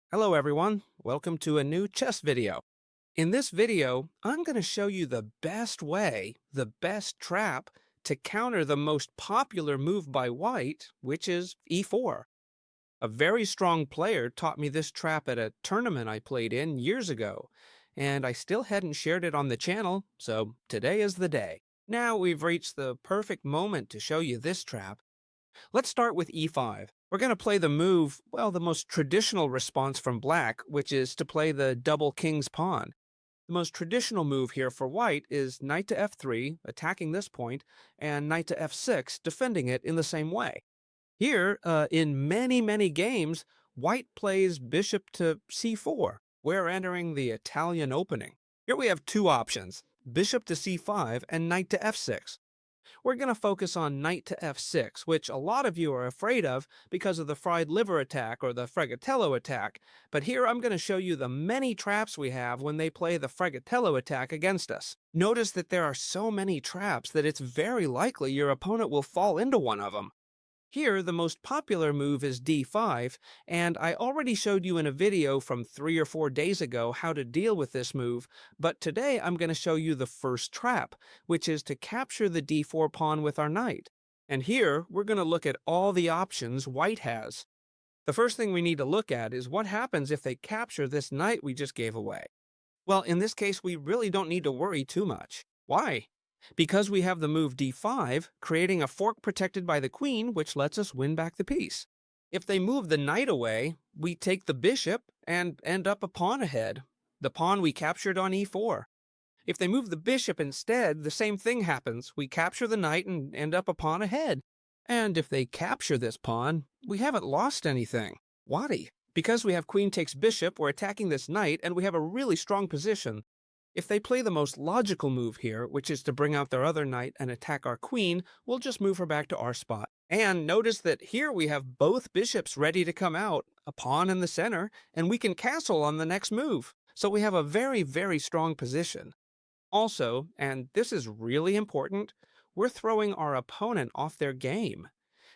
Hello everyone, welcome to a new chess video. In this video, I'm going to show you the best way, the best trap, to counter the most popular move by white, which is e4. A very strong player taught me this trap at a tournament I played in years ago, and I still hadn't shared it on the channel, so today is the day. Now we've reached the perfect moment to show you this trap. Let's start with e5. We're going to play the move, well, the most traditional response from black, which is to play the double king's pawn. The most traditional move here for white is knight to f3, attacking this point, and knight to f6, defending it in the same way. Here, in many games, white plays bishop to c4. We're entering the Italian opening. Here we have two options, bishop to c5 and knight to f6. We're going to focus on knight to f6, which a lot of you are afraid of because of the fried liver attack or the Fregatello attack, but here I'm going to show you the many traps we have when they play the Fregatello attack against us. Notice that there are so many traps that it's very likely your opponent will fall into one of them. Here, the most popular move is d5, and I already showed you in a video from 3 or 4 days ago how to deal with this move, but today I'm going to show you the first trap, which is to capture the d4 pawn with our knight. And here, we're going to look at all the options white has. The first thing we need to look at is what happens if they capture this knight we just gave away. Well, in this case, we really don't need to worry too much. Why? Because we have the move d5, creating a fork protected by the queen, which lets us win back the piece. If they move the knight away, we take the bishop and end up a pawn ahead, the pawn we captured on e4. If they move the bishop instead, the same thing happens. We capture the knight and end up a pawn ahead. And if they capture this pawn, we haven't lost anything. Why? Because we have queen takes bishop, we're attacking this knight, and we have a really strong position. If they play the most logical move here, which is to bring out their other knight and attack our queen, we'll just move her back to our spot. And notice that here we have both bishops ready to come out, a pawn in the center, and we can castle on the next move. So we have a very strong position. Also, and this is really important, we're throwing our opponent off their game.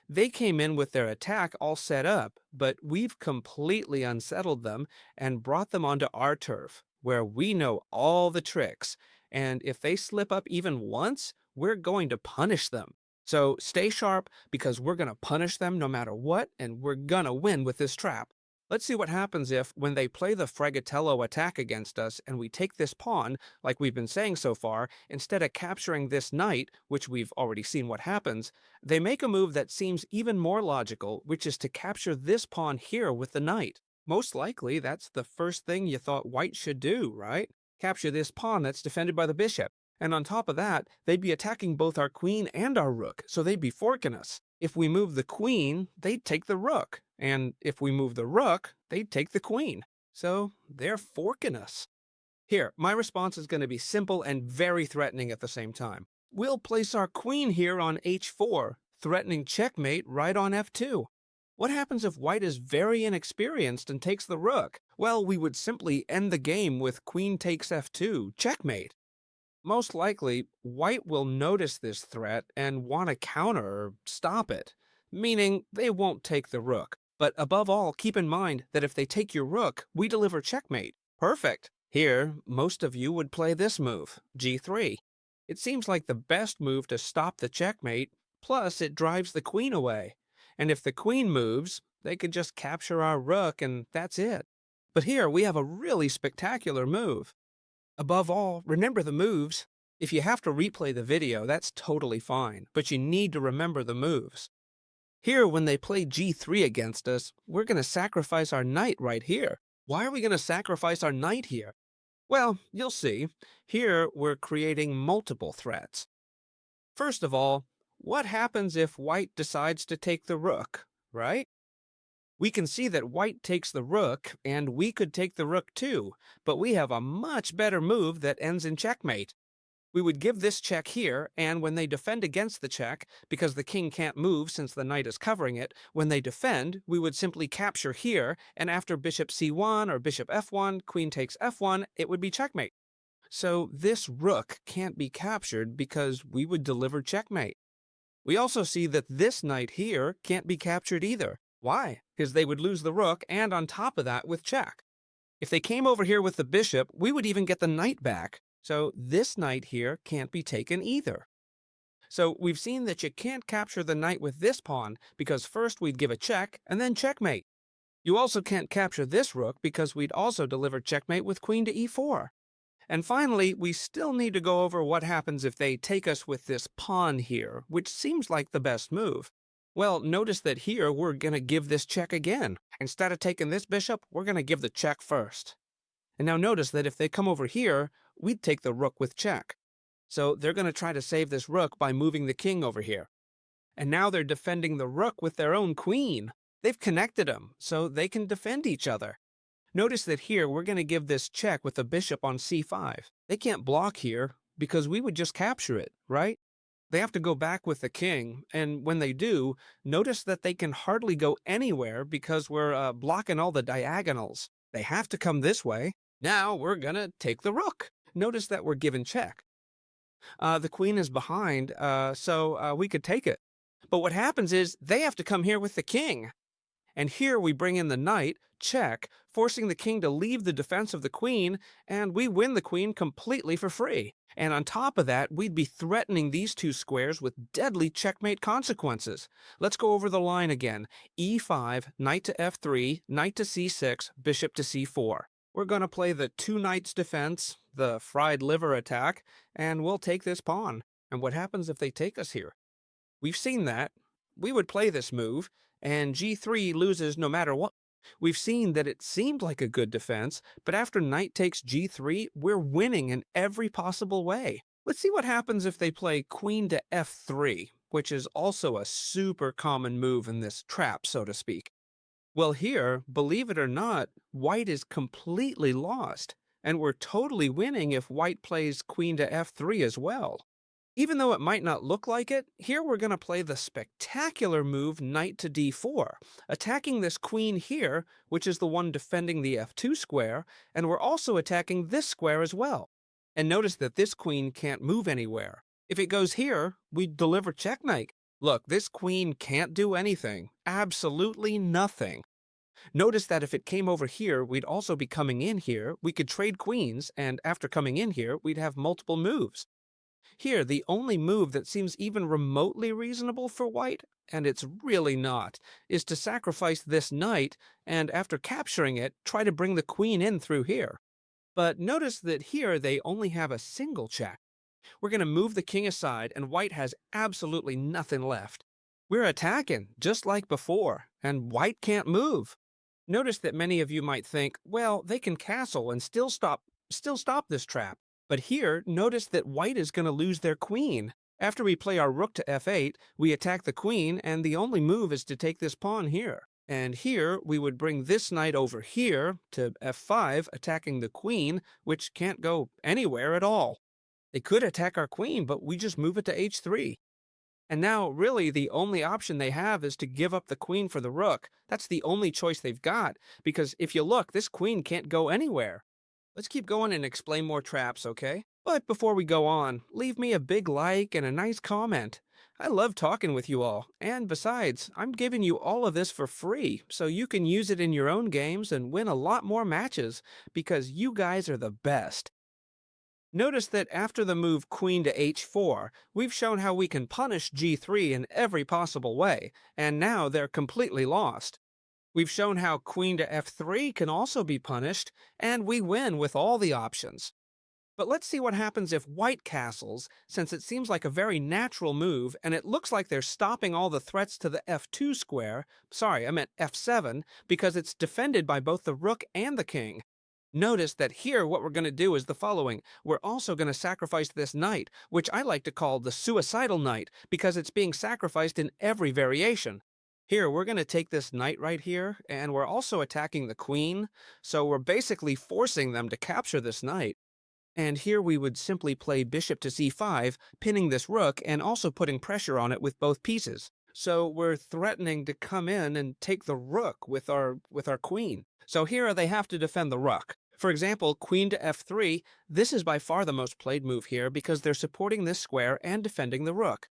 They came in with their attack all set up, but we've completely unsettled them and brought them onto our turf, where we know all the tricks, and if they slip up even once, we're going to punish them. So stay sharp, because we're going to punish them no matter what, and we're going to win with this trap. Let's see what happens if, when they play the Fregatello attack against us and we take this pawn, like we've been saying so far, instead of capturing this knight, which we've already seen what happens, they make a move that seems even more logical, which is to capture this pawn here with the knight. Most likely, that's the first thing you thought white should do, right? Capture this pawn that's defended by the bishop. And on top of that, they'd be attacking both our queen and our rook, so they'd be forking us. If we move the queen, they'd take the rook. And if we move the rook, they'd take the queen. So they're forking us. Here, my response is going to be simple and very threatening at the same time. We'll place our queen here on h4, threatening checkmate right on f2. What happens if white is very inexperienced and takes the rook? Well, we would simply end the game with queen takes f2, checkmate. Most likely, white will notice this threat and want to counter or stop it, meaning they won't take the rook. But above all, keep in mind that if they take your rook, we deliver checkmate. Perfect. Here, most of you would play this move, g3. It seems like the best move to stop the checkmate, plus it drives the queen away. And if the queen moves, they could just capture our rook and that's it. But here we have a really spectacular move. Above all, remember the moves. If you have to replay the video, that's totally fine, but you need to remember the moves. Here, when they play g3 against us, we're going to sacrifice our knight right here. Why are we going to sacrifice our knight here? Well, you'll see. Here, we're creating multiple threats. First of all, what happens if white decides to take the rook, right? We can see that white takes the rook, and we could take the rook too, but we have a much better move that ends in checkmate. We would give this check here, and when they defend against the check, because the king can't move since the knight is covering it, when they defend, we would simply capture here, and after bishop c1 or bishop f1, queen takes f1, it would be checkmate. So this rook can't be captured because we would deliver checkmate. We also see that this knight here can't be captured either. Why? Because they would lose the rook and on top of that with check. If they came over here with the bishop, we would even get the knight back. So this knight here can't be taken either. So we've seen that you can't capture the knight with this pawn because first we'd give a check and then checkmate. You also can't capture this rook because we'd also deliver checkmate with queen to e4. And finally, we still need to go over what happens if they take us with this pawn here, which seems like the best move. Well, notice that here we're going to give this check again. Instead of taking this bishop, we're going to give the check first. And now notice that if they come over here, we'd take the rook with check. So they're going to try to save this rook by moving the king over here. And now they're defending the rook with their own queen. They've connected them, so they can defend each other. Notice that here we're going to give this check with the bishop on c5. They can't block here because we would just capture it, right? They have to go back with the king, and when they do, notice that they can hardly go anywhere because we're blocking all the diagonals. They have to come this way. Now we're going to take the rook. Notice that we're given check. The queen is behind, so we could take it. But what happens is they have to come here with the king. And here we bring in the knight, check, forcing the king to leave the defense of the queen, and we win the queen completely for free. And on top of that, we'd be threatening these two squares with deadly checkmate consequences. Let's go over the line again. e5, knight to f3, knight to c6, bishop to c4. We're going to play the two knights defense, the fried liver attack, and we'll take this pawn. And what happens if they take us here? We've seen that. We would play this move, and g3 loses no matter what. We've seen that it seemed like a good defense, but after knight takes g3, we're winning in every possible way. Let's see what happens if they play queen to f3, which is also a super common move in this trap, so to speak. Well, here, believe it or not, white is completely lost, and we're totally winning if white plays queen to f3 as well. Even though it might not look like it, here we're going to play the spectacular move knight to d4, attacking this queen here, which is the one defending the f2 square, and we're also attacking this square as well. And notice that this queen can't move anywhere. If it goes here, we deliver checkmate. Look, this queen can't do anything, absolutely nothing. Notice that if it came over here, we'd also be coming in here, we could trade queens, and after coming in here, we'd have multiple moves. Here, the only move that seems even remotely reasonable for white, and it's really not, is to sacrifice this knight, and after capturing it, try to bring the queen in through here. But notice that here they only have a single check. We're going to move the king aside, and white has absolutely nothing left. We're attacking, just like before, and white can't move. Notice that many of you might think, well, they can castle and still stop this trap. But here, notice that white is going to lose their queen. After we play our rook to f8, we attack the queen, and the only move is to take this pawn here. And here, we would bring this knight over here to f5, attacking the queen, which can't go anywhere at all. They could attack our queen, but we just move it to h3. And now, really, the only option they have is to give up the queen for the rook. That's the only choice they've got, because if you look, this queen can't go anywhere. Let's keep going and explain more traps, okay? But before we go on, leave me a big like and a nice comment. I love talking with you all, and besides, I'm giving you all of this for free, so you can use it in your own games and win a lot more matches, because you guys are the best. Notice that after the move queen to h4, we've shown how we can punish g3 in every possible way, and now they're completely lost. We've shown how queen to f3 can also be punished, and we win with all the options. But let's see what happens if white castles, since it seems like a very natural move, and it looks like they're stopping all the threats to the f2 square, sorry, I meant f7, because it's defended by both the rook and the king. Notice that here what we're going to do is the following. We're also going to sacrifice this knight, which I like to call the suicidal knight, because it's being sacrificed in every variation. Here, we're going to take this knight right here, and we're also attacking the queen, so we're basically forcing them to capture this knight. And here we would simply play bishop to c5, pinning this rook and also putting pressure on it with both pieces. So we're threatening to come in and take the rook with our queen. So here they have to defend the rook. For example, queen to f3, this is by far the most played move here because they're supporting this square and defending the rook.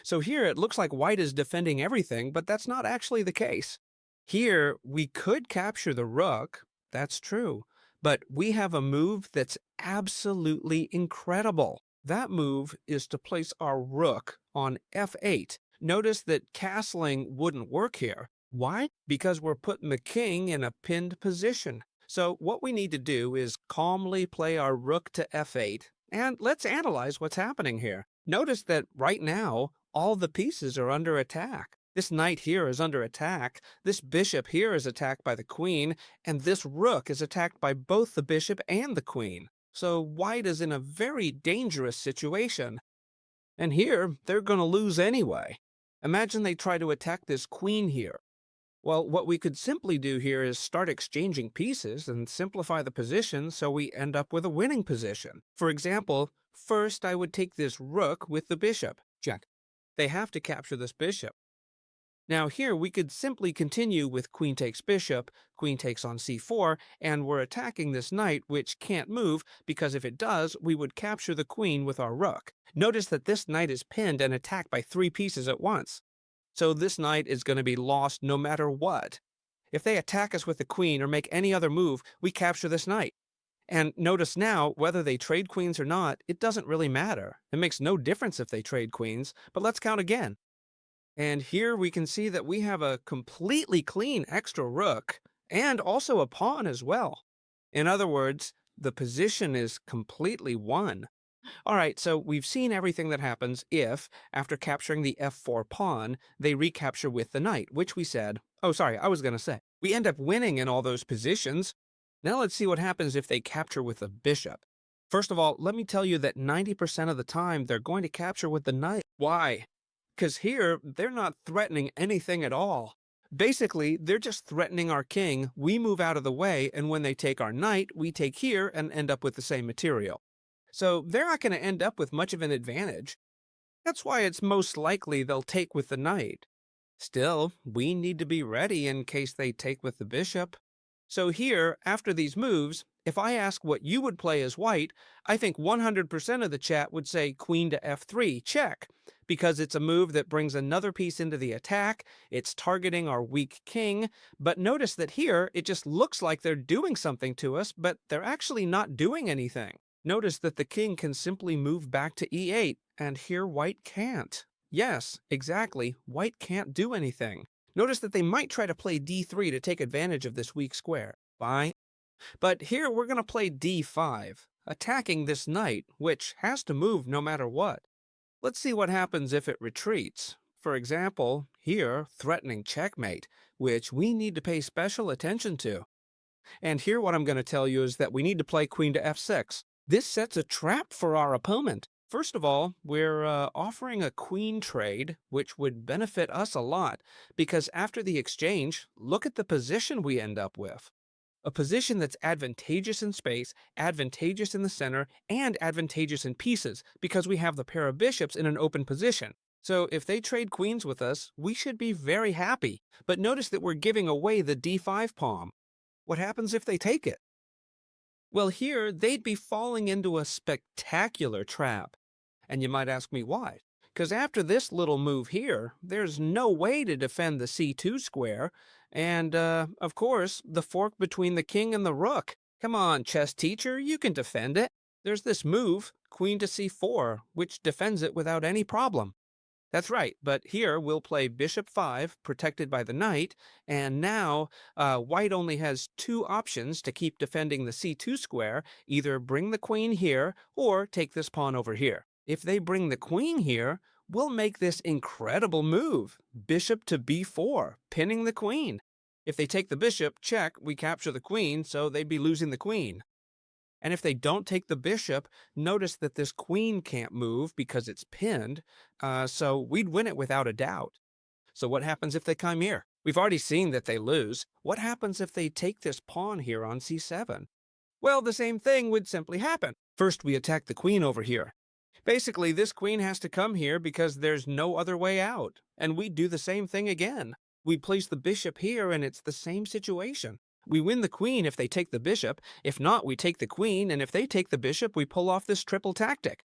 So here it looks like white is defending everything, but that's not actually the case. Here, we could capture the rook, that's true, but we have a move that's absolutely incredible. That move is to place our rook on f8. Notice that castling wouldn't work here. Why? Because we're putting the king in a pinned position. So what we need to do is calmly play our rook to f8, and let's analyze what's happening here. Notice that right now, all the pieces are under attack. This knight here is under attack, this bishop here is attacked by the queen, and this rook is attacked by both the bishop and the queen. So white is in a very dangerous situation. And here, they're going to lose anyway. Imagine they try to attack this queen here. Well, what we could simply do here is start exchanging pieces and simplify the position so we end up with a winning position. For example, first I would take this rook with the bishop. Check. They have to capture this bishop. Now here we could simply continue with queen takes bishop, queen takes on c4, and we're attacking this knight which can't move because if it does, we would capture the queen with our rook. Notice that this knight is pinned and attacked by 3 pieces at once. So this knight is going to be lost no matter what. If they attack us with the queen or make any other move, we capture this knight. And notice now, whether they trade queens or not, it doesn't really matter. It makes no difference if they trade queens, but let's count again. And here we can see that we have a completely clean extra rook and also a pawn as well. In other words, the position is completely won. All right, so we've seen everything that happens if, after capturing the f4 pawn, they recapture with the knight, which we said, we end up winning in all those positions. Now let's see what happens if they capture with the bishop. First of all, let me tell you that 90% of the time they're going to capture with the knight. Why? Because here, they're not threatening anything at all. Basically, they're just threatening our king, we move out of the way, and when they take our knight, we take here and end up with the same material. So they're not going to end up with much of an advantage. That's why it's most likely they'll take with the knight. Still, we need to be ready in case they take with the bishop. So here, after these moves, if I ask what you would play as white, I think 100% of the chat would say queen to f3, check, because it's a move that brings another piece into the attack, it's targeting our weak king, but notice that here, it just looks like they're doing something to us, but they're actually not doing anything. Notice that the king can simply move back to e8, and here white can't. Yes, exactly, white can't do anything. Notice that they might try to play d3 to take advantage of this weak square. Fine. But here we're going to play d5, attacking this knight, which has to move no matter what. Let's see what happens if it retreats. For example, here, threatening checkmate, which we need to pay special attention to. And here what I'm going to tell you is that we need to play queen to f6. This sets a trap for our opponent. First of all, we're offering a queen trade, which would benefit us a lot, because after the exchange, look at the position we end up with. A position that's advantageous in space, advantageous in the center, and advantageous in pieces, because we have the pair of bishops in an open position. So if they trade queens with us, we should be very happy. But notice that we're giving away the d5 pawn. What happens if they take it? Well, here, they'd be falling into a spectacular trap. And you might ask me why. Because after this little move here, there's no way to defend the c2 square, and, of course, the fork between the king and the rook. Come on, chess teacher, you can defend it. There's this move, queen to c4, which defends it without any problem. That's right, but here we'll play bishop 5, protected by the knight, and now white only has 2 options to keep defending the c2 square, either bring the queen here or take this pawn over here. If they bring the queen here, we'll make this incredible move, bishop to b4, pinning the queen. If they take the bishop, check, we capture the queen, so they'd be losing the queen. And if they don't take the bishop, notice that this queen can't move because it's pinned, so we'd win it without a doubt. So what happens if they come here? We've already seen that they lose. What happens if they take this pawn here on c7? Well, the same thing would simply happen. First, we attack the queen over here. Basically, this queen has to come here because there's no other way out, and we do the same thing again. We place the bishop here, and it's the same situation. We win the queen if they take the bishop. If not, we take the queen, and if they take the bishop, we pull off this triple tactic.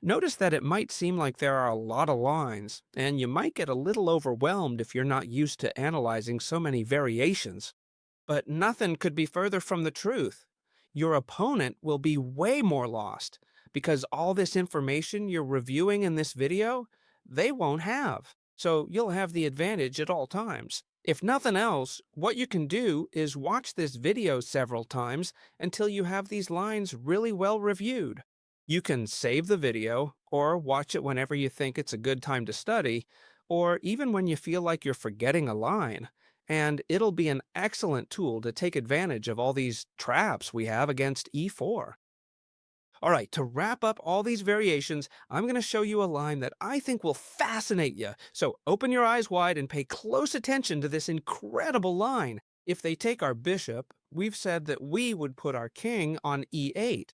Notice that it might seem like there are a lot of lines, and you might get a little overwhelmed if you're not used to analyzing so many variations. But nothing could be further from the truth. Your opponent will be way more lost because all this information you're reviewing in this video, they won't have. So you'll have the advantage at all times. If nothing else, what you can do is watch this video several times until you have these lines really well reviewed. You can save the video or watch it whenever you think it's a good time to study, or even when you feel like you're forgetting a line, and it'll be an excellent tool to take advantage of all these traps we have against e4. All right, to wrap up all these variations, I'm going to show you a line that I think will fascinate you. So open your eyes wide and pay close attention to this incredible line. If they take our bishop, we've said that we would put our king on e8.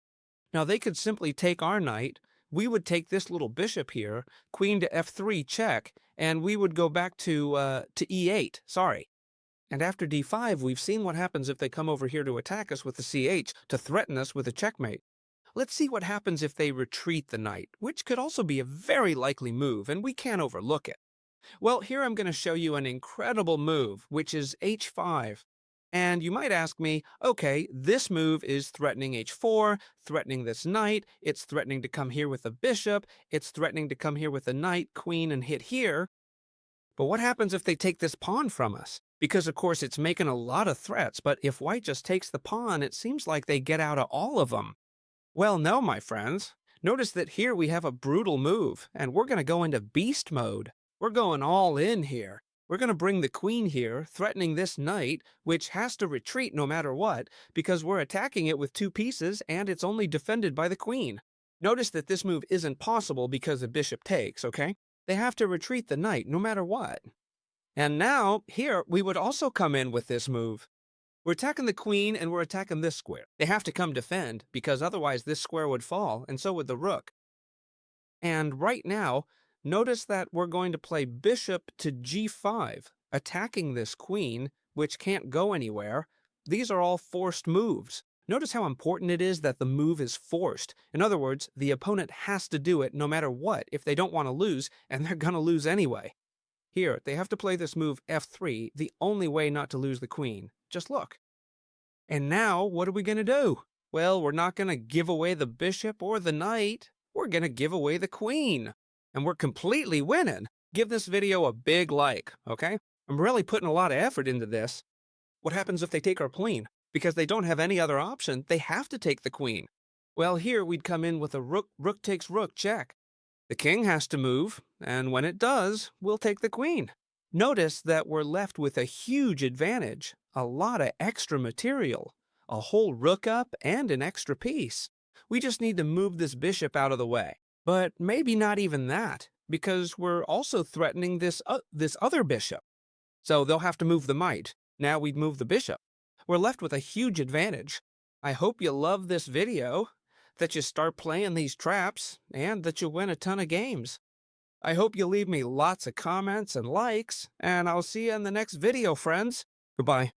Now they could simply take our knight, we would take this little bishop here, queen to f3 check, and we would go back to e8, sorry. And after d5, we've seen what happens if they come over here to attack us with the ch, to threaten us with a checkmate. Let's see what happens if they retreat the knight, which could also be a very likely move, and we can't overlook it. Well, here I'm going to show you an incredible move, which is h5. And you might ask me, okay, this move is threatening h4, threatening this knight, it's threatening to come here with a bishop, it's threatening to come here with a knight, queen, and hit here. But what happens if they take this pawn from us? Because, of course, it's making a lot of threats, but if white just takes the pawn, it seems like they get out of all of them. Well, no, my friends. Notice that here we have a brutal move, and we're going to go into beast mode. We're going all in here. We're going to bring the queen here, threatening this knight, which has to retreat no matter what, because we're attacking it with two pieces, and it's only defended by the queen. Notice that this move isn't possible because the bishop takes, okay? They have to retreat the knight no matter what. And now, here, we would also come in with this move. We're attacking the queen and we're attacking this square. They have to come defend because otherwise this square would fall and so would the rook. And right now, notice that we're going to play bishop to g5, attacking this queen, which can't go anywhere. These are all forced moves. Notice how important it is that the move is forced. In other words, the opponent has to do it no matter what if they don't want to lose, and they're going to lose anyway. Here, they have to play this move f3, the only way not to lose the queen. Just look. And now, what are we going to do? Well, we're not going to give away the bishop or the knight. We're going to give away the queen. And we're completely winning. Give this video a big like, okay? I'm really putting a lot of effort into this. What happens if they take our queen? Because they don't have any other option, they have to take the queen. Well, here we'd come in with a rook takes rook check. The king has to move, and when it does, we'll take the queen. Notice that we're left with a huge advantage, a lot of extra material, a whole rook up and an extra piece. We just need to move this bishop out of the way. But maybe not even that, because we're also threatening this other bishop. So they'll have to move the knight. Now we'd move the bishop. We're left with a huge advantage. I hope you love this video, that you start playing these traps, and that you win a ton of games. I hope you leave me lots of comments and likes, and I'll see you in the next video, friends. Goodbye.